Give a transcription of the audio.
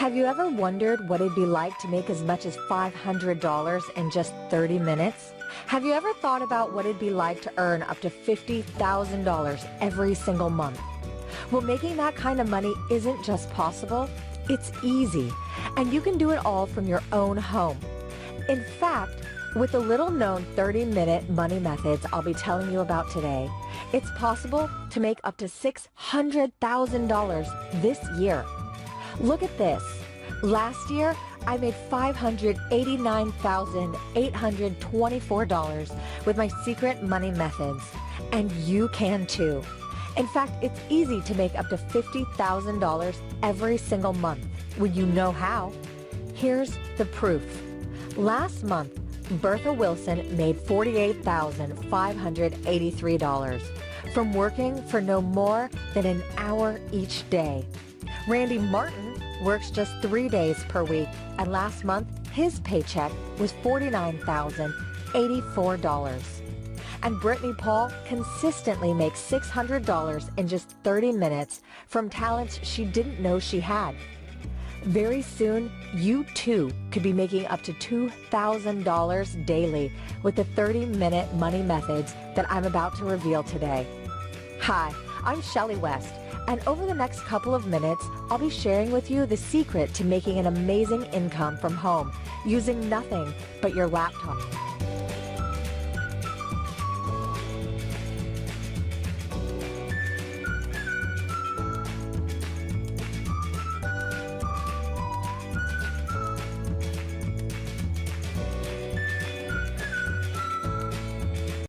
Have you ever wondered what it'd be like to make as much as $500 in just 30 minutes? Have you ever thought about what it'd be like to earn up to $50,000 every single month? Well, making that kind of money isn't just possible, it's easy, and you can do it all from your own home. In fact, with the little-known 30-minute money methods I'll be telling you about today, it's possible to make up to $600,000 this year. Look at this. Last year, I made $589,824 with my secret money methods, and you can too. In fact, it's easy to make up to $50,000 every single month when you know how. Here's the proof. Last month, Bertha Wilson made $48,583 from working for no more than an hour each day. Randy Martin works just 3 days per week, and last month his paycheck was $49,084. And Brittany Paul consistently makes $600 in just 30 minutes from talents she didn't know she had. Very soon, you too could be making up to $2,000 daily with the 30-minute money methods that I'm about to reveal today. Hi, I'm Shelly West, and over the next couple of minutes, I'll be sharing with you the secret to making an amazing income from home using nothing but your laptop.